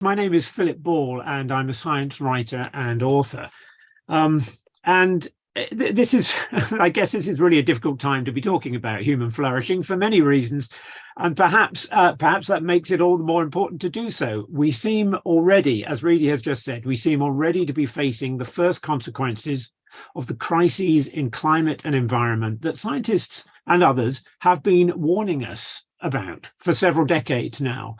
My name is Philip Ball, and I'm a science writer and author. Um, and this is, I guess, this is really a difficult time to be talking about human flourishing for many reasons, and perhaps that makes it all the more important to do so. We seem already, as Reedy has just said, we seem already to be facing the first consequences of the crises in climate and environment that scientists and others have been warning us about for several decades now.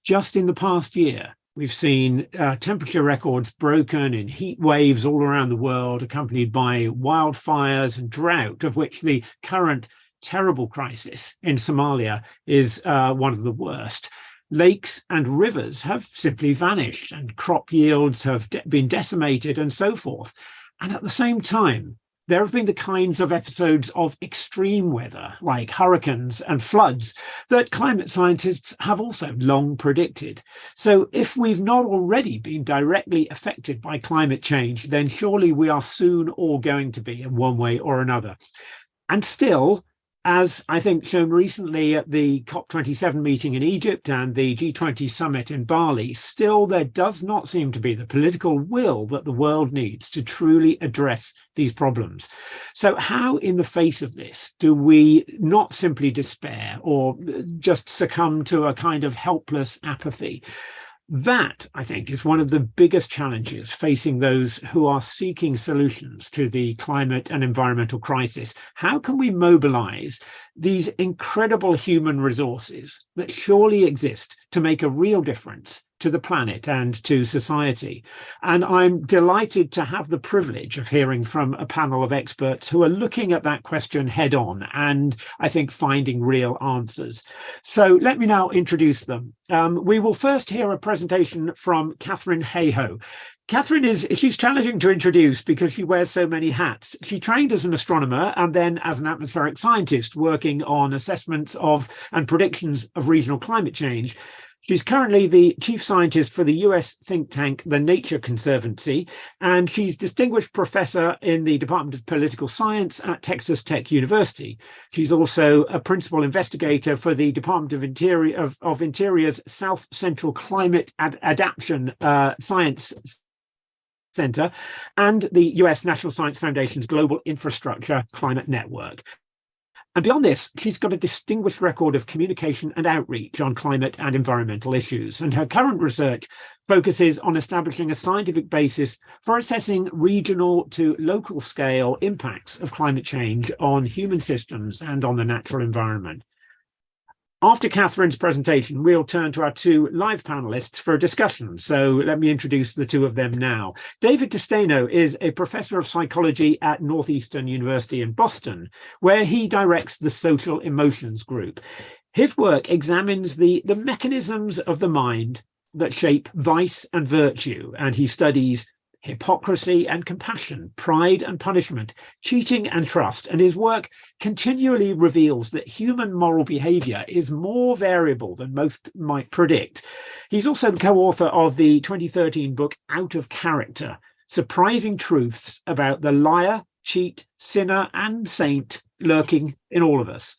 Just in the past year, we've seen temperature records broken in heat waves all around the world, accompanied by wildfires and drought, of which the current terrible crisis in Somalia is one of the worst. Lakes and rivers have simply vanished, and crop yields have been decimated, and so forth. And at the same time, there have been the kinds of episodes of extreme weather, like hurricanes and floods, that climate scientists have also long predicted. So if we've not already been directly affected by climate change, then surely we are soon all going to be in one way or another. And still, as I think shown recently at the COP27 meeting in Egypt and the G20 summit in Bali, still there does not seem to be the political will that the world needs to truly address these problems. So how, in the face of this, do we not simply despair or just succumb to a kind of helpless apathy? That, I think, is one of the biggest challenges facing those who are seeking solutions to the climate and environmental crisis. How can we mobilize these incredible human resources that surely exist to make a real difference to the planet and to society? And I'm delighted to have the privilege of hearing from a panel of experts who are looking at that question head on and I think finding real answers. So let me now introduce them. We will first hear a presentation from Katharine Hayhoe. Katharine she's challenging to introduce because she wears so many hats. She trained as an astronomer and then as an atmospheric scientist working on assessments of and predictions of regional climate change. She's currently the chief scientist for the US think tank, the Nature Conservancy, and she's distinguished professor in the Department of Political Science at Texas Tech University. She's also a principal investigator for the Department of Interior's South Central Climate Adaptation Science Center and the US National Science Foundation's Global Infrastructure Climate Network. And beyond this, she's got a distinguished record of communication and outreach on climate and environmental issues. And her current research focuses on establishing a scientific basis for assessing regional to local scale impacts of climate change on human systems and on the natural environment. After Katharine's presentation, we'll turn to our two live panelists for a discussion. So let me introduce the two of them now. David DeSteno is a professor of psychology at Northeastern University in Boston, where he directs the Social Emotions Group. His work examines the mechanisms of the mind that shape vice and virtue, and he studies hypocrisy and compassion, pride and punishment, cheating and trust. And his work continually reveals that human moral behavior is more variable than most might predict. He's also the co-author of the 2013 book, Out of Character, Surprising Truths About the Liar, Cheat, Sinner and Saint Lurking in All of Us.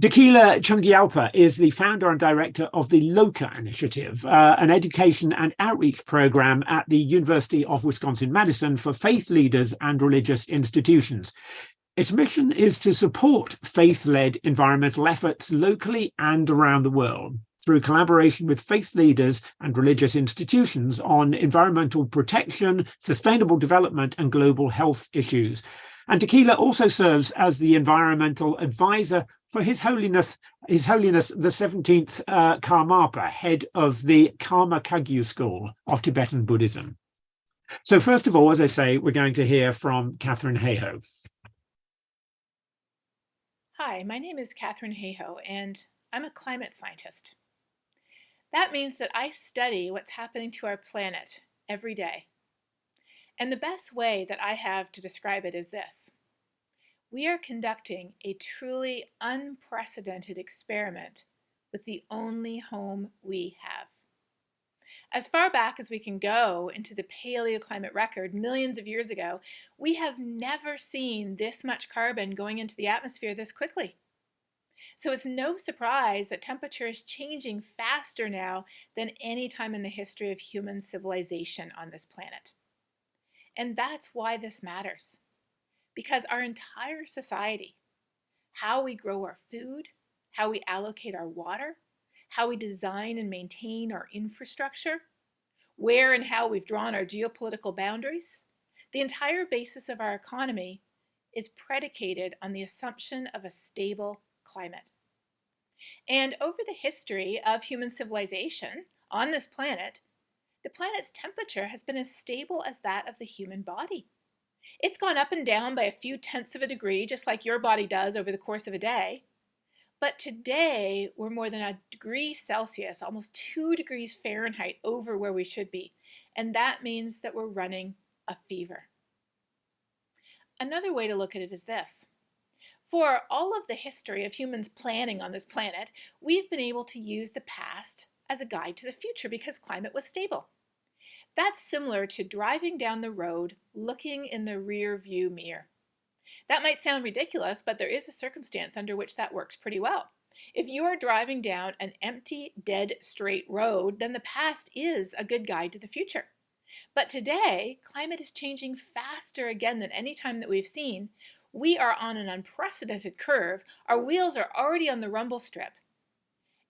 Dekila Chungyalpa is the founder and director of the Loka initiative, an education and outreach program at the University of Wisconsin-Madison for faith leaders and religious institutions. Its mission is to support faith-led environmental efforts locally and around the world through collaboration with faith leaders and religious institutions on environmental protection, sustainable development, and global health issues. And Dekila also serves as the environmental advisor for His Holiness the 17th Karmapa, head of the Karma Kagyu School of Tibetan Buddhism. So first of all, as I say, we're going to hear from Katharine Hayhoe. Hi, my name is Katharine Hayhoe, and I'm a climate scientist. That means that I study what's happening to our planet every day. And the best way that I have to describe it is this. We are conducting a truly unprecedented experiment with the only home we have. As far back as we can go into the paleoclimate record millions of years ago, we have never seen this much carbon going into the atmosphere this quickly. So it's no surprise that temperature is changing faster now than any time in the history of human civilization on this planet. And that's why this matters. Because our entire society, how we grow our food, how we allocate our water, how we design and maintain our infrastructure, where and how we've drawn our geopolitical boundaries, the entire basis of our economy is predicated on the assumption of a stable climate. And over the history of human civilization on this planet, the planet's temperature has been as stable as that of the human body. It's gone up and down by a few tenths of a degree, just like your body does over the course of a day. But today, we're more than a degree Celsius, almost 2 degrees Fahrenheit over where we should be. And that means that we're running a fever. Another way to look at it is this. For all of the history of humans planning on this planet, we've been able to use the past as a guide to the future because climate was stable. That's similar to driving down the road looking in the rear view mirror. That might sound ridiculous, but there is a circumstance under which that works pretty well. If you are driving down an empty, dead, straight road, then the past is a good guide to the future. But today, climate is changing faster again than any time that we've seen. We are on an unprecedented curve. Our wheels are already on the rumble strip.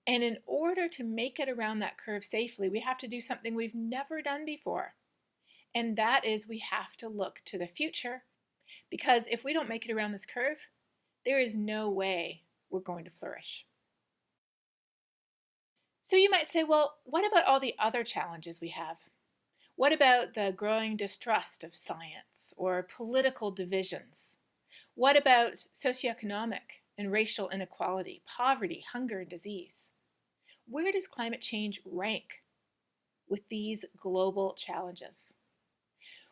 And in order to make it around that curve safely, we have to do something we've never done before. And that is we have to look to the future. Because if we don't make it around this curve, there is no way we're going to flourish. So you might say, well, what about all the other challenges we have? What about the growing distrust of science or political divisions? What about socioeconomic and racial inequality, poverty, hunger, and disease? Where does climate change rank with these global challenges?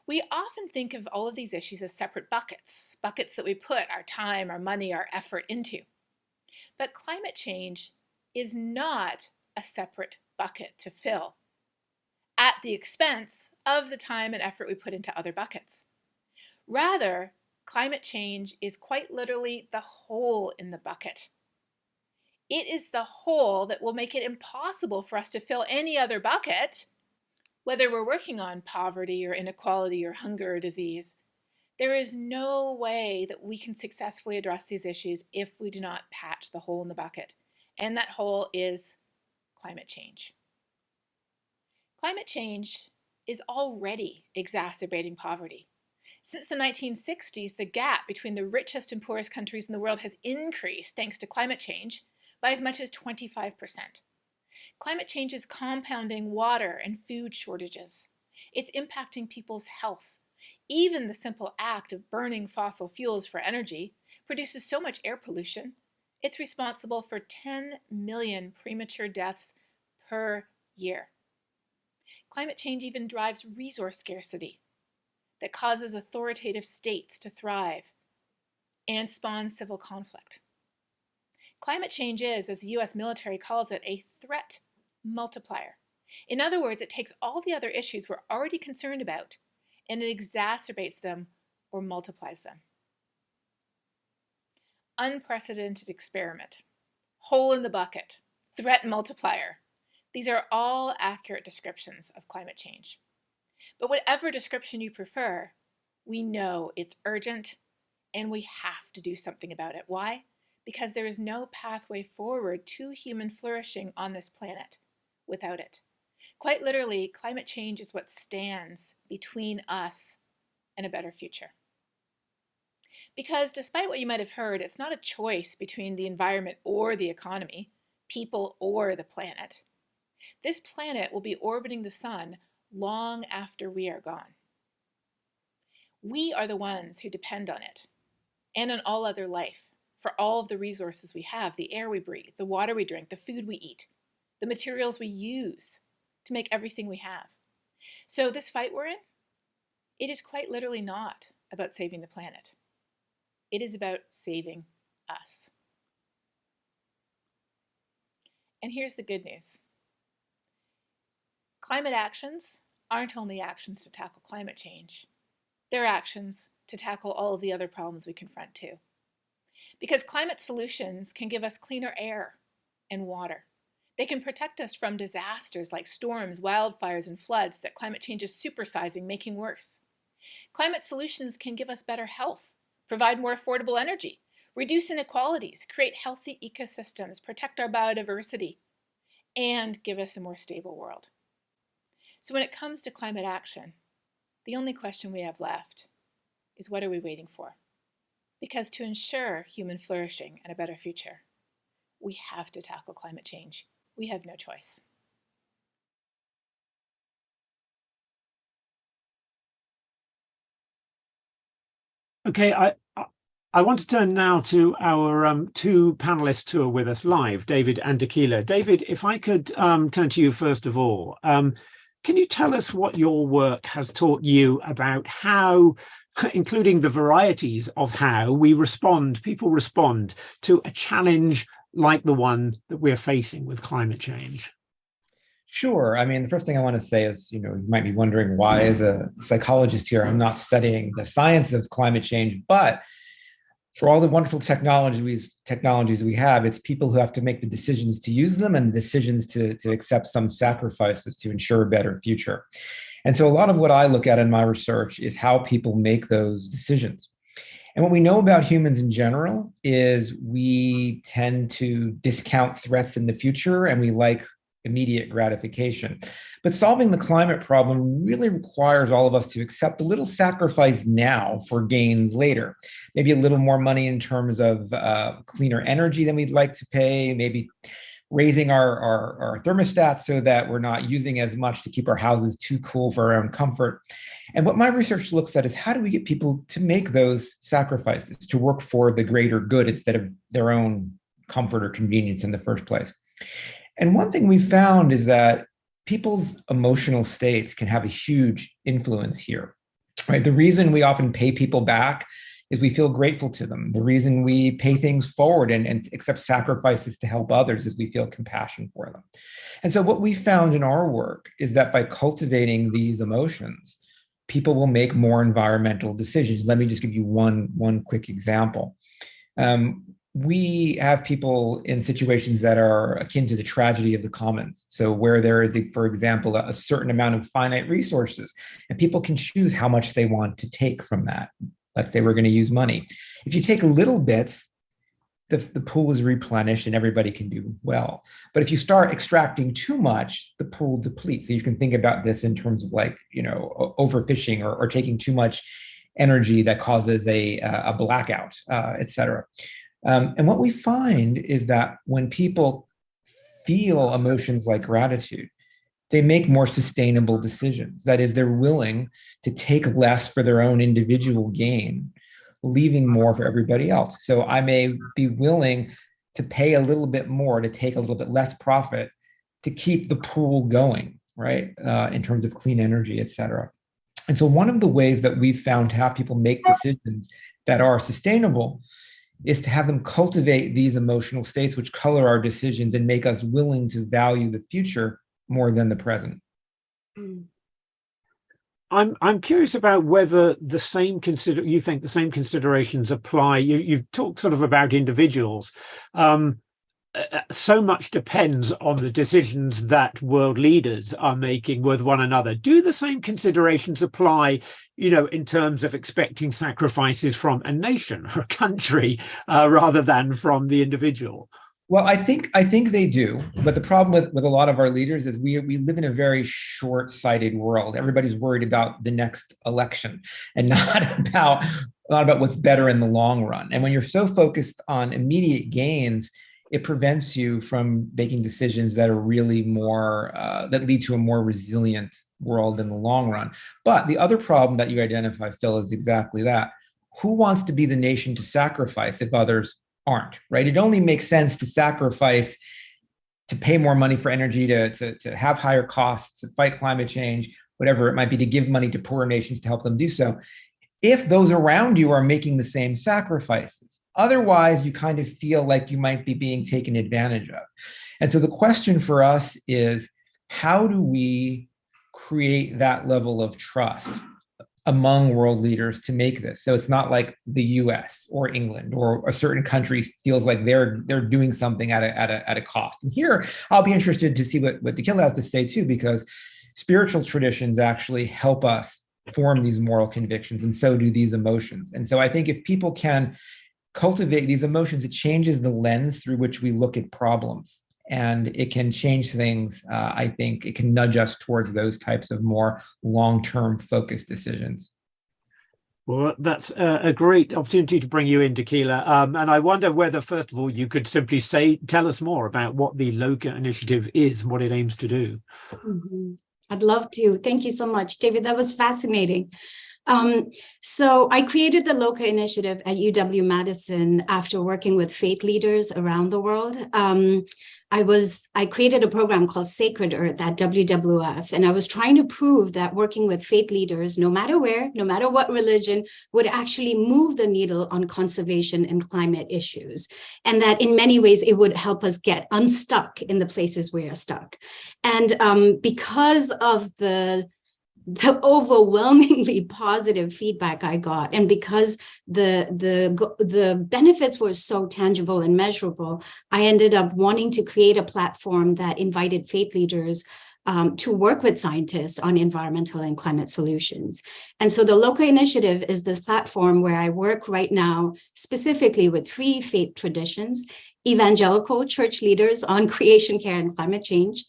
We often think of all of these issues as separate buckets that we put our time, our money, our effort into. But climate change is not a separate bucket to fill at the expense of the time and effort we put into other buckets. Rather, climate change is quite literally the hole in the bucket. It is the hole that will make it impossible for us to fill any other bucket, whether we're working on poverty or inequality or hunger or disease. There is no way that we can successfully address these issues if we do not patch the hole in the bucket. And that hole is climate change. Climate change is already exacerbating poverty. Since the 1960s, the gap between the richest and poorest countries in the world has increased thanks to climate change by as much as 25%. Climate change is compounding water and food shortages. It's impacting people's health. Even the simple act of burning fossil fuels for energy produces so much air pollution. It's responsible for 10 million premature deaths per year. Climate change even drives resource scarcity that causes authoritative states to thrive and spawns civil conflict. Climate change is, as the US military calls it, a threat multiplier. In other words, it takes all the other issues we're already concerned about and it exacerbates them or multiplies them. Unprecedented experiment, hole in the bucket, threat multiplier. These are all accurate descriptions of climate change. But whatever description you prefer, we know it's urgent and we have to do something about it. Why? Because there is no pathway forward to human flourishing on this planet without it. Quite literally, climate change is what stands between us and a better future. Because despite what you might have heard, it's not a choice between the environment or the economy, people or the planet. This planet will be orbiting the sun long after we are gone. We are the ones who depend on it and on all other life for all of the resources we have, the air we breathe, the water we drink, the food we eat, the materials we use to make everything we have. So this fight we're in, it is quite literally not about saving the planet. It is about saving us. And here's the good news. Climate actions aren't only actions to tackle climate change. They're actions to tackle all of the other problems we confront too. because climate solutions can give us cleaner air and water. They can protect us from disasters like storms, wildfires, and floods that climate change is supersizing, making worse. Climate solutions can give us better health, provide more affordable energy, reduce inequalities, create healthy ecosystems, protect our biodiversity, and give us a more stable world. So when it comes to climate action, the only question we have left is, what are we waiting for? Because to ensure human flourishing and a better future, we have to tackle climate change. We have no choice. Okay, I want to turn now to our two panelists who are with us live, David and Dekila. David, if I could turn to you first of all, can you tell us what your work has taught you about how, including the varieties of how people respond to a challenge like the one that we're facing with climate change? Sure. I mean, the first thing I want to say is, you might be wondering why, as a psychologist here, I'm not studying the science of climate change, but for all the wonderful technologies we have, it's people who have to make the decisions to use them and the decisions to accept some sacrifices to ensure a better future. And so a lot of what I look at in my research is how people make those decisions. And what we know about humans in general is we tend to discount threats in the future, and we like immediate gratification. But solving the climate problem really requires all of us to accept a little sacrifice now for gains later. Maybe a little more money in terms of cleaner energy than we'd like to pay, maybe raising our thermostats so that we're not using as much to keep our houses too cool for our own comfort. And what my research looks at is, how do we get people to make those sacrifices, to work for the greater good instead of their own comfort or convenience in the first place? And one thing we found is that people's emotional states can have a huge influence here, right? The reason we often pay people back is we feel grateful to them. The reason we pay things forward and accept sacrifices to help others is we feel compassion for them. And so what we found in our work is that by cultivating these emotions, people will make more environmental decisions. Let me just give you one quick example. We have people in situations that are akin to the tragedy of the commons. So where there is, for example, a certain amount of finite resources, and people can choose how much they want to take from that. Let's say we're going to use money. If you take little bits, the pool is replenished and everybody can do well. But if you start extracting too much, the pool depletes. So you can think about this in terms of overfishing or taking too much energy that causes a blackout, et cetera. And what we find is that when people feel emotions like gratitude, they make more sustainable decisions. That is, they're willing to take less for their own individual gain, leaving more for everybody else. So I may be willing to pay a little bit more to take a little bit less profit to keep the pool going, right? In terms of clean energy, et cetera. And so one of the ways that we've found to have people make decisions that are sustainable is to have them cultivate these emotional states which color our decisions and make us willing to value the future more than the present. I'm curious about whether you think the same considerations apply. You've talked sort of about individuals. So much depends on the decisions that world leaders are making with one another. Do the same considerations apply, in terms of expecting sacrifices from a nation or a country rather than from the individual? Well, I think they do, but the problem with a lot of our leaders is we live in a very short-sighted world. Everybody's worried about the next election and not about what's better in the long run. And when you're so focused on immediate gains, it prevents you from making decisions that are really more that lead to a more resilient world in the long run. But the other problem that you identify, Phil, is exactly that. Who wants to be the nation to sacrifice if others aren't, right? It only makes sense to sacrifice, to pay more money for energy, to have higher costs, to fight climate change, whatever it might be, to give money to poorer nations to help them do so, if those around you are making the same sacrifices. Otherwise, you kind of feel like you might be being taken advantage of. And so the question for us is, how do we create that level of trust among world leaders to make this. So it's not like the US or England or a certain country feels like they're doing something at a cost. And here I'll be interested to see what Dekila has to say too, because spiritual traditions actually help us form these moral convictions, and so do these emotions. And so I think if people can cultivate these emotions, it changes the lens through which we look at problems. And it can change things. I think it can nudge us towards those types of more long-term focused decisions. Well, that's a great opportunity to bring you in, Dekila. And I wonder whether, first of all, you could simply tell us more about what the Loka initiative is and what it aims to do. Mm-hmm. I'd love to. Thank you so much, David. That was fascinating. So I created the Loka initiative at UW-Madison after working with faith leaders around the world. I created a program called Sacred Earth at WWF, and I was trying to prove that working with faith leaders, no matter where, no matter what religion, would actually move the needle on conservation and climate issues, and that in many ways it would help us get unstuck in the places we are stuck. And because of the overwhelmingly positive feedback I got, and because the benefits were so tangible and measurable, I ended up wanting to create a platform that invited faith leaders to work with scientists on environmental and climate solutions. And so the Loka initiative is this platform where I work right now specifically with 3 faith traditions: evangelical church leaders on creation care and climate change,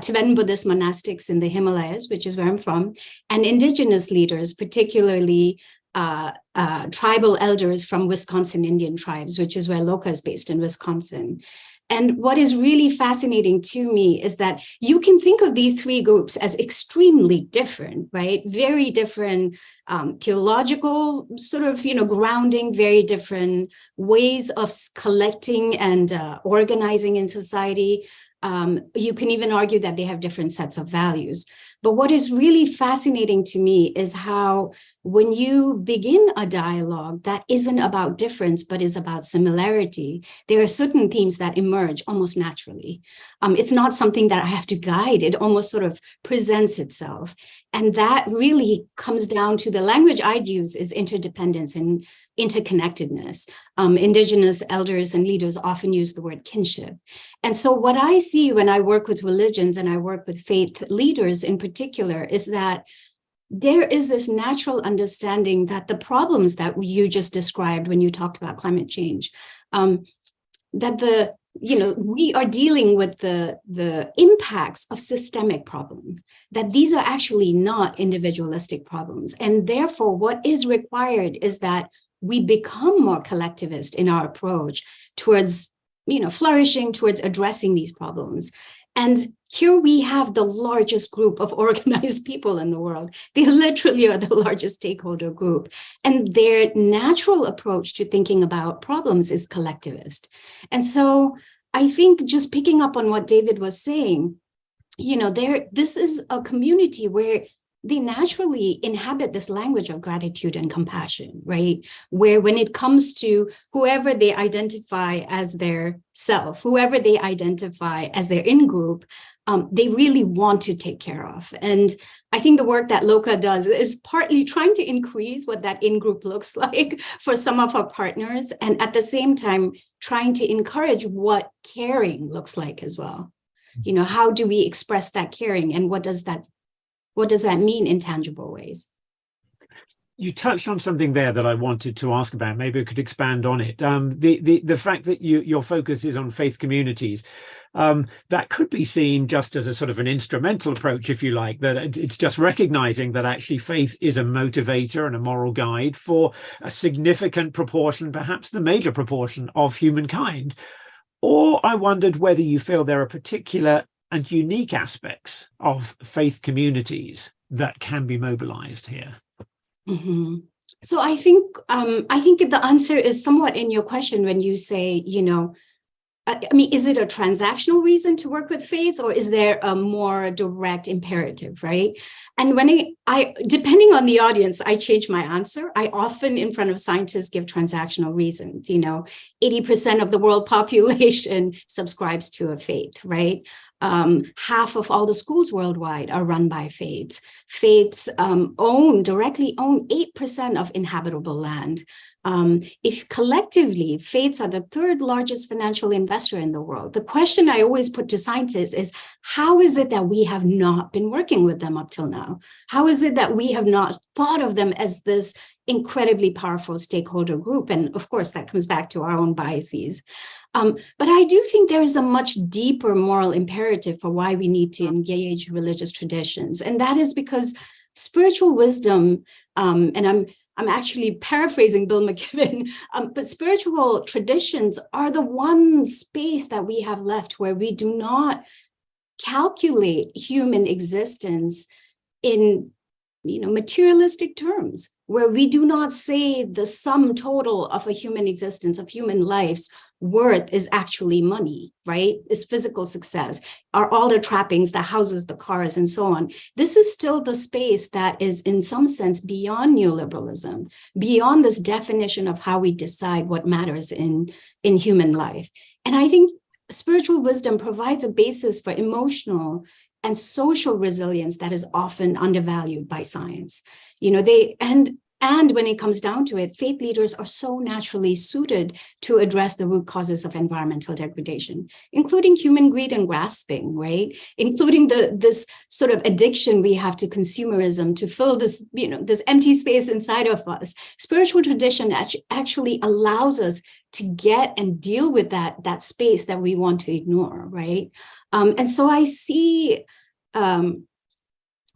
Tibetan Buddhist monastics in the Himalayas, which is where I'm from, and indigenous leaders, particularly tribal elders from Wisconsin Indian tribes, which is where Loka is based in Wisconsin. And what is really fascinating to me is that you can think of these 3 groups as extremely different, right? Very different theological sort of, grounding, very different ways of collecting and organizing in society. You can even argue that they have different sets of values. But what is really fascinating to me is how when you begin a dialogue that isn't about difference, but is about similarity, there are certain themes that emerge almost naturally. It's not something that I have to guide. It almost sort of presents itself. And that really comes down to the language I'd use is interdependence and interconnectedness. Indigenous elders and leaders often use the word kinship. And so what I see when I work with religions and I work with faith leaders in particular is that there is this natural understanding that the problems that you just described when you talked about climate change, that we are dealing with the impacts of systemic problems, that these are actually not individualistic problems. And therefore, what is required is that we become more collectivist in our approach towards, flourishing, towards addressing these problems. And here we have the largest group of organized people in the world. They literally are the largest stakeholder group. And their natural approach to thinking about problems is collectivist. And so I think just picking up on what David was saying, this is a community where they naturally inhabit this language of gratitude and compassion, right? Where when it comes to whoever they identify as their self, whoever they identify as their in-group, they really want to take care of. And I think the work that Loka does is partly trying to increase what that in-group looks like for some of our partners, and at the same time, trying to encourage what caring looks like as well. How do we express that caring, and what does that mean in tangible ways? You touched on something there that I wanted to ask about. Maybe I could expand on it. The fact that your focus is on faith communities, that could be seen just as a sort of an instrumental approach, if you like, that it's just recognizing that actually faith is a motivator and a moral guide for a significant proportion, perhaps the major proportion of humankind. Or I wondered whether you feel there are particular and unique aspects of faith communities that can be mobilized here. Mm-hmm. So I think the answer is somewhat in your question when you say, I mean, is it a transactional reason to work with faiths, or is there a more direct imperative, right? And when I depending on the audience, I change my answer. I often, in front of scientists, give transactional reasons. 80% of the world population subscribes to a faith, right? Half of all the schools worldwide are run by faiths. Faiths directly own 8% of inhabitable land. If collectively, faiths are the third largest financial investor in the world, the question I always put to scientists is, how is it that we have not been working with them up till now? How is it that we have not thought of them as this incredibly powerful stakeholder group? And of course, that comes back to our own biases. But I do think there is a much deeper moral imperative for why we need to engage religious traditions. And that is because spiritual wisdom, and I'm actually paraphrasing Bill McKibben, but spiritual traditions are the one space that we have left where we do not calculate human existence in materialistic terms, where we do not say the sum total of a human existence, of human lives, worth is actually money, right? It's physical success, are all the trappings, the houses, the cars, and so on. This is still the space that is, in some sense, beyond neoliberalism, beyond this definition of how we decide what matters in human life. And I think spiritual wisdom provides a basis for emotional and social resilience that is often undervalued by science. And when it comes down to it, faith leaders are so naturally suited to address the root causes of environmental degradation, including human greed and grasping, right? Including this sort of addiction we have to consumerism to fill this, this empty space inside of us. Spiritual tradition actually allows us to get and deal with that space that we want to ignore, right? And so I see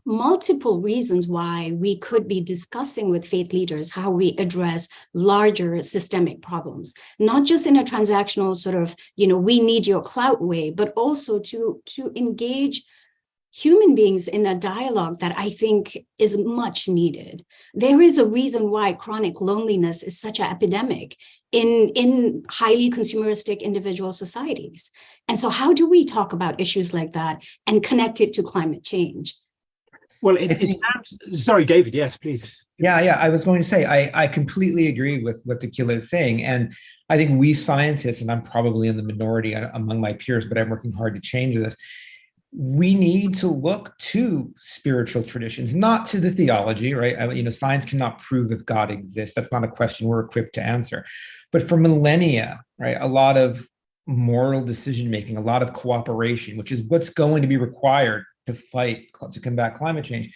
multiple reasons why we could be discussing with faith leaders how we address larger systemic problems, not just in a transactional sort of, we need your clout way, but also to engage human beings in a dialogue that I think is much needed. There is a reason why chronic loneliness is such an epidemic in highly consumeristic individual societies. And so how do we talk about issues like that and connect it to climate change? Well, it sounds, sorry, David, yes, please. Yeah, I was going to say, I completely agree with what Dekila is saying. And I think we scientists, and I'm probably in the minority among my peers, but I'm working hard to change this. We need to look to spiritual traditions, not to the theology, right? Science cannot prove if God exists. That's not a question we're equipped to answer. But for millennia, right, a lot of moral decision-making, a lot of cooperation, which is what's going to be required to combat climate change,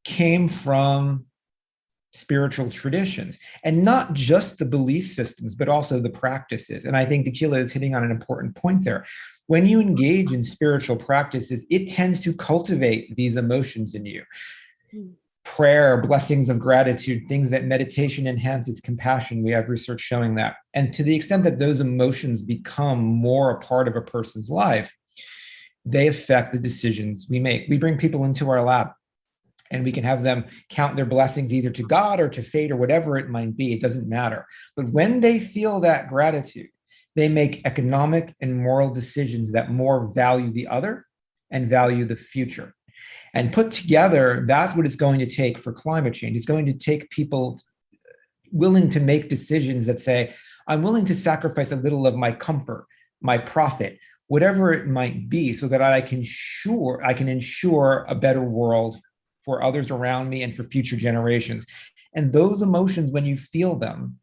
came from spiritual traditions, and not just the belief systems, but also the practices. And I think Dekila is hitting on an important point there. When you engage in spiritual practices, it tends to cultivate these emotions in you. Prayer, blessings of gratitude, things that meditation enhances compassion. We have research showing that. And to the extent that those emotions become more a part of a person's life, they affect the decisions we make. We bring people into our lab and we can have them count their blessings either to God or to fate or whatever it might be. It doesn't matter. But when they feel that gratitude, they make economic and moral decisions that more value the other and value the future. And put together, that's what it's going to take for climate change. It's going to take people willing to make decisions that say, I'm willing to sacrifice a little of my comfort, my profit, whatever it might be, so that I can ensure a better world for others around me and for future generations. And those emotions, when you feel them,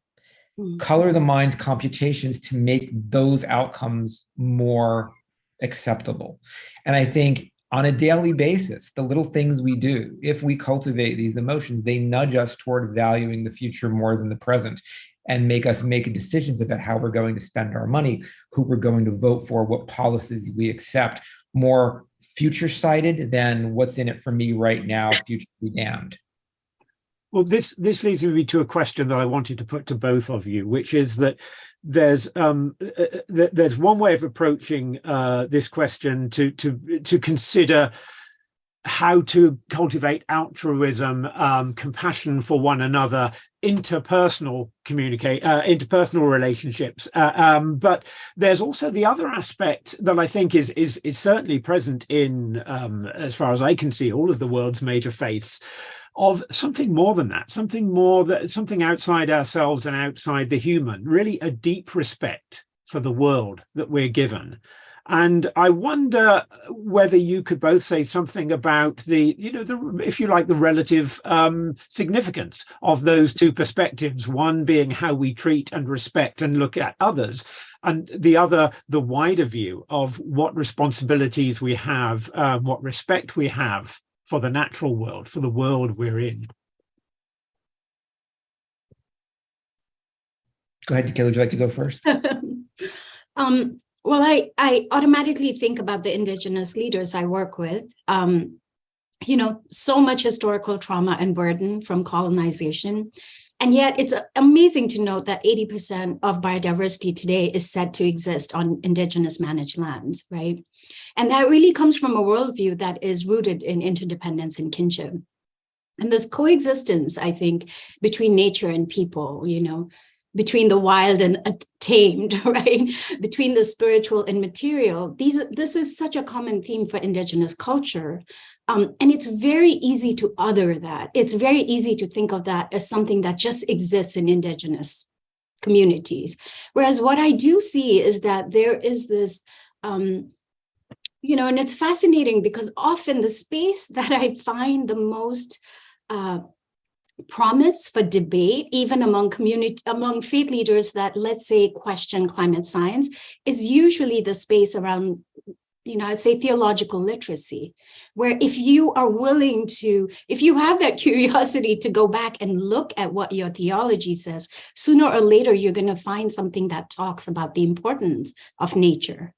color the mind's computations to make those outcomes more acceptable. And I think on a daily basis, the little things we do, if we cultivate these emotions, they nudge us toward valuing the future more than the present, and make us make decisions about how we're going to spend our money, who we're going to vote for, what policies we accept, more future-sighted than what's in it for me right now, future be damned. Well, this leads me to a question that I wanted to put to both of you, which is that there's one way of approaching this question to consider how to cultivate altruism, compassion for one another interpersonal relationships. But there's also the other aspect that I think is certainly present in, as far as I can see, all of the world's major faiths, of something more than that, something outside ourselves and outside the human, really a deep respect for the world that we're given. And I wonder whether you could both say something about if you like, the relative significance of those two perspectives, one being how we treat and respect and look at others, and the other, the wider view of what responsibilities we have, what respect we have for the natural world, for the world we're in. Go ahead, Dekila, would you like to go first? Well, I automatically think about the Indigenous leaders I work with. So much historical trauma and burden from colonization. And yet it's amazing to note that 80% of biodiversity today is said to exist on Indigenous managed lands, right? And that really comes from a worldview that is rooted in interdependence and kinship. And this coexistence, I think, between nature and people, between the wild and tamed, right? Between the spiritual and material. This is such a common theme for Indigenous culture. And it's very easy to other that. It's very easy to think of that as something that just exists in Indigenous communities. Whereas what I do see is that there is this, and it's fascinating because often the space that I find the most promise for debate, even among faith leaders that, let's say, question climate science, is usually the space around, I'd say theological literacy, where if you have that curiosity to go back and look at what your theology says, sooner or later, you're going to find something that talks about the importance of nature.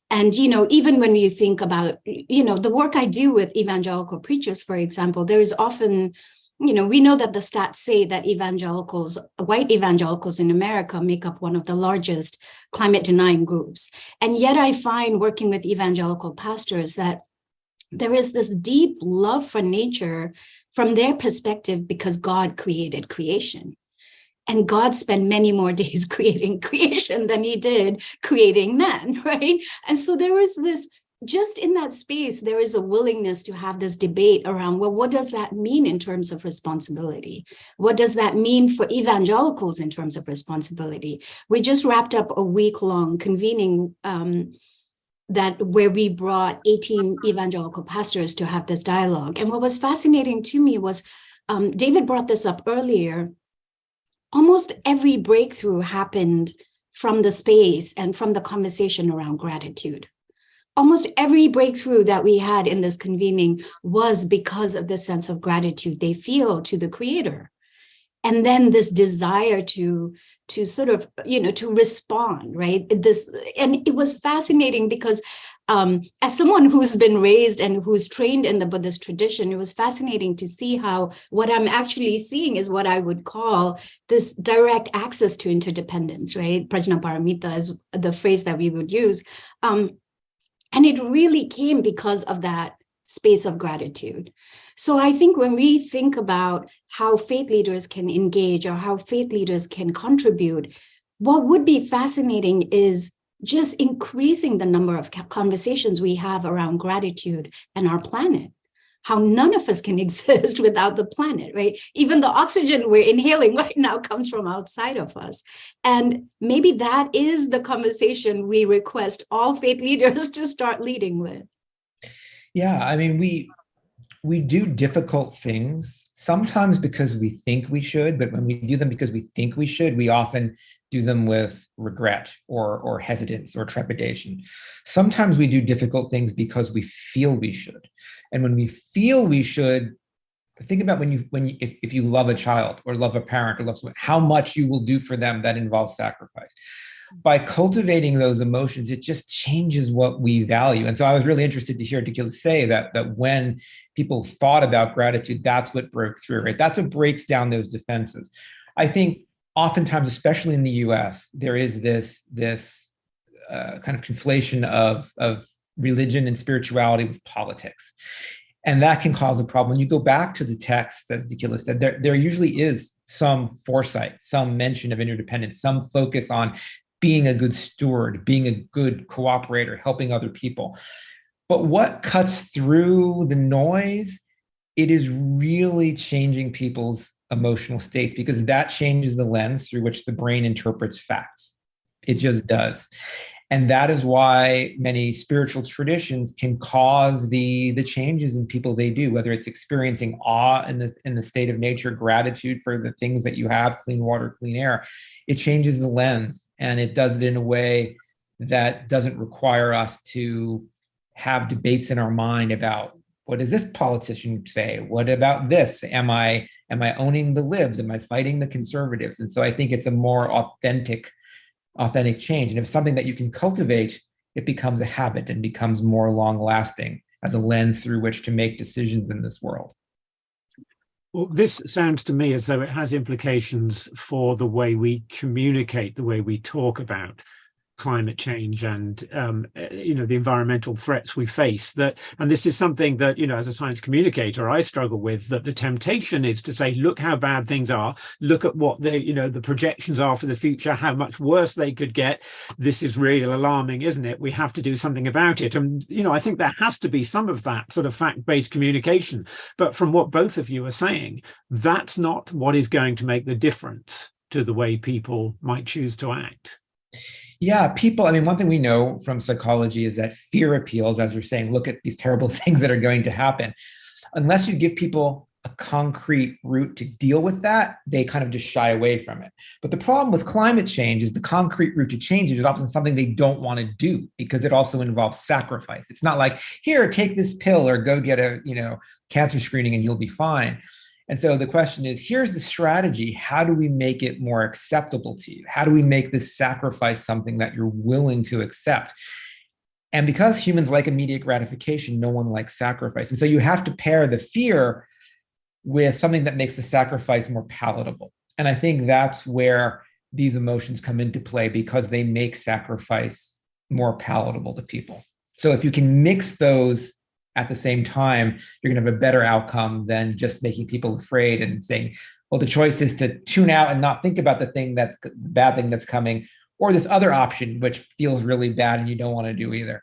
And, even when you think about, the work I do with evangelical preachers, for example, there is often, we know that the stats say that white evangelicals in America make up one of the largest climate denying groups. And yet I find working with evangelical pastors that there is this deep love for nature from their perspective because God created creation. And God spent many more days creating creation than he did creating man, right? And so there is this, just in that space, there is a willingness to have this debate around, well, what does that mean in terms of responsibility? What does that mean for evangelicals in terms of responsibility? We just wrapped up a week-long convening where we brought 18 evangelical pastors to have this dialogue. And what was fascinating to me was, David brought this up earlier, almost every breakthrough happened from the space and from the conversation around gratitude. Almost every breakthrough that we had in this convening was because of the sense of gratitude they feel to the Creator. And then this desire to sort of, to respond, right? And it was fascinating because as someone who's been raised and who's trained in the Buddhist tradition, it was fascinating to see how what I'm actually seeing is what I would call this direct access to interdependence, right? Prajnaparamita is the phrase that we would use. And it really came because of that space of gratitude. So I think when we think about how faith leaders can engage or how faith leaders can contribute, what would be fascinating is just increasing the number of conversations we have around gratitude and our planet. How none of us can exist without the planet, right? Even the oxygen we're inhaling right now comes from outside of us. And maybe that is the conversation we request all faith leaders to start leading with. Yeah, I mean, we do difficult things, sometimes because we think we should, but when we do them because we think we should, we often do them with regret or hesitance or trepidation. Sometimes we do difficult things because we feel we should. And when we feel we should, think about if you love a child or love a parent or love someone, how much you will do for them that involves sacrifice. By cultivating those emotions, it just changes what we value. And so I was really interested to hear Dekila say that when people thought about gratitude, that's what broke through, right? That's what breaks down those defenses. I think oftentimes, especially in the US, there is this kind of conflation of religion and spirituality with politics. And that can cause a problem. When you go back to the text, as Dekila said, there usually is some foresight, some mention of interdependence, some focus on being a good steward, being a good cooperator, helping other people. But what cuts through the noise, it is really changing people's emotional states, because that changes the lens through which the brain interprets facts. It just does. And that is why many spiritual traditions can cause the changes in people they do, whether it's experiencing awe in the state of nature, gratitude for the things that you have, clean water, clean air. It changes the lens, and it does it in a way that doesn't require us to have debates in our mind about, what does this politician say? What about this? Am I owning the libs? Am I fighting the conservatives? And so I think it's a more authentic change. And if it's something that you can cultivate, it becomes a habit and becomes more long lasting as a lens through which to make decisions in this world. Well, this sounds to me as though it has implications for the way we communicate, the way we talk about climate change and the environmental threats we face. And this is something that, as a science communicator, I struggle with, that the temptation is to say, look how bad things are, look at what the projections are for the future, how much worse they could get. This is really alarming, isn't it? We have to do something about it. And I think there has to be some of that sort of fact-based communication. But from what both of you are saying, that's not what is going to make the difference to the way people might choose to act. Yeah, people, one thing we know from psychology is that fear appeals, as you're saying, look at these terrible things that are going to happen. Unless you give people a concrete route to deal with that, they kind of just shy away from it. But the problem with climate change is the concrete route to change it is often something they don't want to do, because it also involves sacrifice. It's not like, here, take this pill or go get a cancer screening and you'll be fine. And so the question is, here's the strategy. How do we make it more acceptable to you? How do we make this sacrifice something that you're willing to accept? And because humans like immediate gratification, no one likes sacrifice. And so you have to pair the fear with something that makes the sacrifice more palatable. And I think that's where these emotions come into play, because they make sacrifice more palatable to people. So if you can mix those at the same time, you're going to have a better outcome than just making people afraid and saying, well, the choice is to tune out and not think about the bad thing that's coming, or this other option, which feels really bad and you don't want to do either.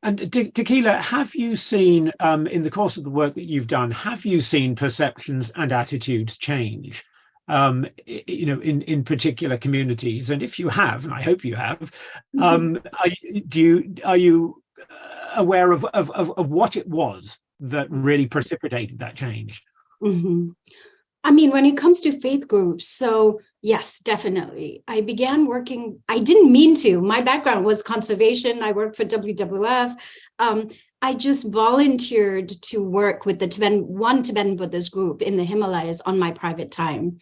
And Dekila, have you seen, in the course of the work that you've done, have you seen perceptions and attitudes change, in particular communities? And if you have, and I hope you have, are you aware of what it was that really precipitated that change? Mm-hmm. When it comes to faith groups, so yes, definitely. I began working, I didn't mean to. My background was conservation. I worked for WWF. I just volunteered to work with one Tibetan Buddhist group in the Himalayas on my private time.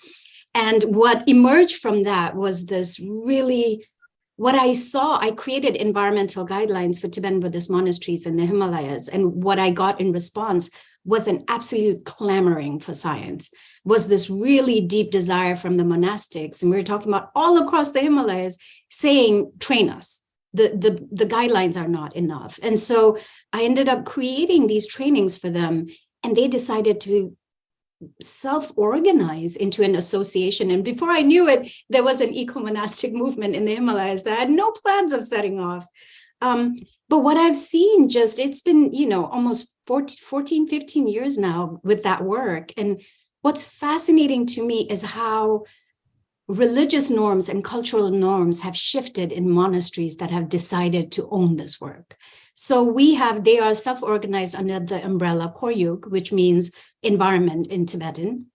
And what emerged from that was this really, what I saw, I created environmental guidelines for Tibetan Buddhist monasteries in the Himalayas. And what I got in response was an absolute clamoring for science, was this really deep desire from the monastics. And we were talking about all across the Himalayas saying, train us. The guidelines are not enough. And so I ended up creating these trainings for them, and they decided to self-organize into an association. And before I knew it, there was an eco-monastic movement in the Himalayas that had no plans of setting off. But what I've seen, it's been, almost 14, 15 years now with that work. And what's fascinating to me is how religious norms and cultural norms have shifted in monasteries that have decided to own this work. So they are self-organized under the umbrella Koryuk, which means environment in Tibetan.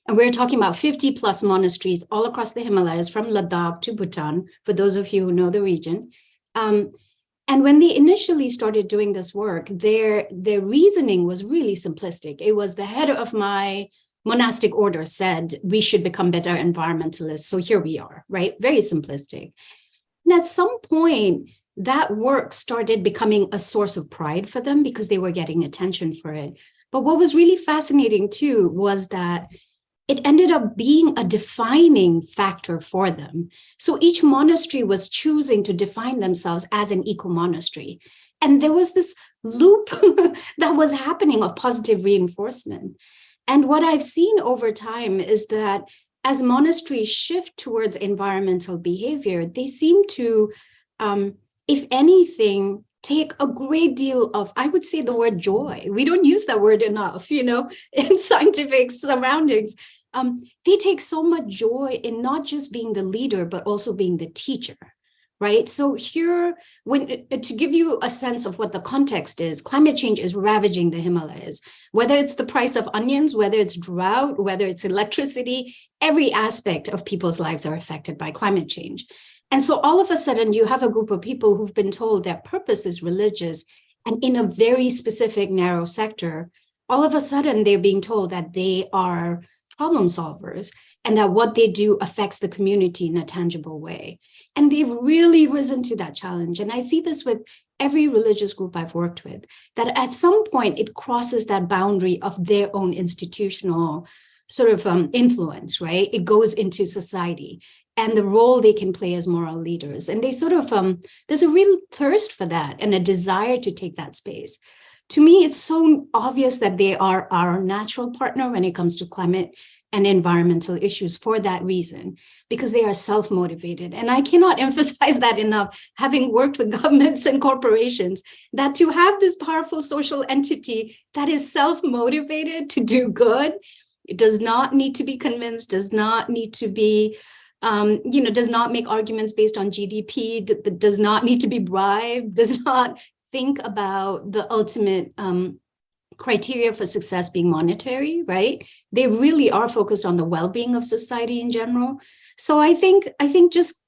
And we're talking about 50 plus monasteries all across the Himalayas, from Ladakh to Bhutan, for those of you who know the region. And when they initially started doing this work, their reasoning was really simplistic. It was, the head of my monastic order said we should become better environmentalists. So here we are, right? Very simplistic. And at some point, that work started becoming a source of pride for them because they were getting attention for it. But what was really fascinating too was that it ended up being a defining factor for them. So each monastery was choosing to define themselves as an eco-monastery. And there was this loop that was happening of positive reinforcement. And what I've seen over time is that as monasteries shift towards environmental behavior, they seem to, if anything, take a great deal of, I would say the word joy. We don't use that word enough, in scientific surroundings. They take so much joy in not just being the leader, but also being the teacher, right? So here, to give you a sense of what the context is, climate change is ravaging the Himalayas. Whether it's the price of onions, whether it's drought, whether it's electricity, every aspect of people's lives are affected by climate change. And so all of a sudden, you have a group of people who've been told their purpose is religious, and in a very specific, narrow sector, all of a sudden, they're being told that they are problem solvers and that what they do affects the community in a tangible way. And they've really risen to that challenge. And I see this with every religious group I've worked with, that at some point, it crosses that boundary of their own institutional sort of influence, right? It goes into society and the role they can play as moral leaders. And they sort of, there's a real thirst for that and a desire to take that space. To me, it's so obvious that they are our natural partner when it comes to climate and environmental issues for that reason, because they are self-motivated. And I cannot emphasize that enough, having worked with governments and corporations, that to have this powerful social entity that is self-motivated to do good, it does not need to be convinced, does not need to be does not make arguments based on GDP, does not need to be bribed, does not think about the ultimate criteria for success being monetary, right? They really are focused on the well-being of society in general. So I think just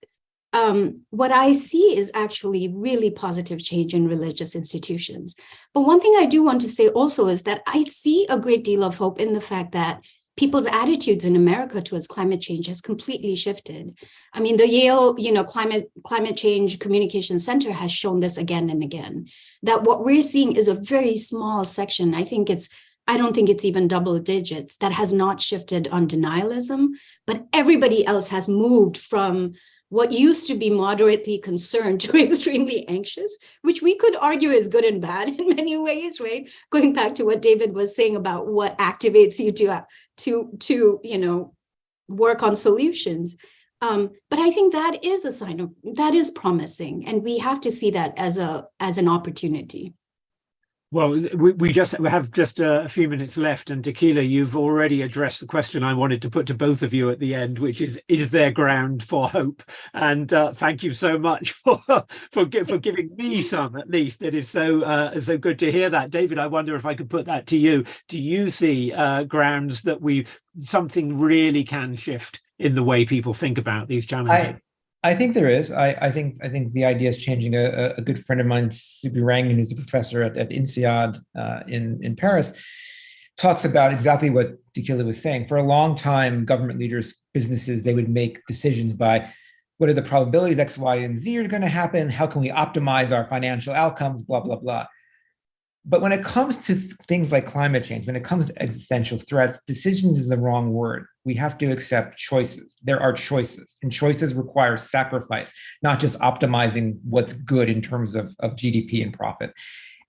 what I see is actually really positive change in religious institutions. But one thing I do want to say also is that I see a great deal of hope in the fact that people's attitudes in America towards climate change has completely shifted. I mean, the Yale, Climate Change Communication Center has shown this again and again, that what we're seeing is a very small section. I don't think it's even double digits that has not shifted on denialism, but everybody else has moved from what used to be moderately concerned to extremely anxious, which we could argue is good and bad in many ways, right? Going back to what David was saying about what activates you to work on solutions. But I think that is a sign of, that is promising. And we have to see that as an opportunity. Well, we have just a few minutes left, and Dekila, you've already addressed the question I wanted to put to both of you at the end, which is there ground for hope? And thank you so much for giving me some, at least. It is so good to hear that. David, I wonder if I could put that to you. Do you see grounds that something really can shift in the way people think about these challenges? I think there is. I think the idea is changing. A good friend of mine, Subi Rangan, who's a professor at INSEAD in Paris, talks about exactly what Dekila was saying. For a long time, government leaders, businesses, they would make decisions by what are the probabilities X, Y, and Z are going to happen? How can we optimize our financial outcomes? Blah, blah, blah. But when it comes to things like climate change, when it comes to existential threats, decisions is the wrong word. We have to accept choices. There are choices, and choices require sacrifice, not just optimizing what's good in terms of GDP and profit.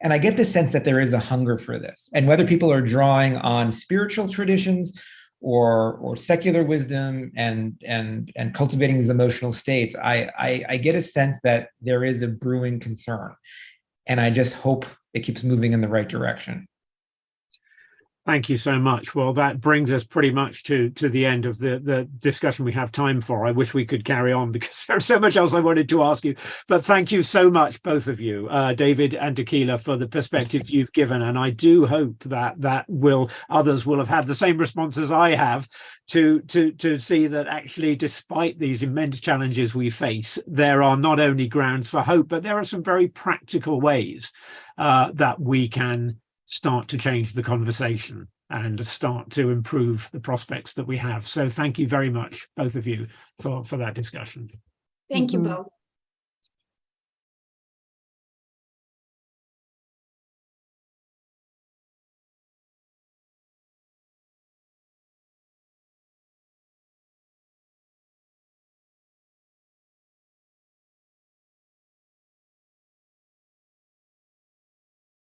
And I get the sense that there is a hunger for this. And whether people are drawing on spiritual traditions or secular wisdom and cultivating these emotional states, I get a sense that there is a brewing concern. And I just hope it keeps moving in the right direction. Thank you so much. Well, that brings us pretty much to the end of the discussion we have time for. I wish we could carry on because there's so much else I wanted to ask you. But thank you so much, both of you, David and Dekila, for the perspectives you've given. And I do hope that others will have had the same response as I have to see that actually, despite these immense challenges we face, there are not only grounds for hope, but there are some very practical ways that we can start to change the conversation and start to improve the prospects that we have. So thank you very much, both of you, for that discussion. Thank you both.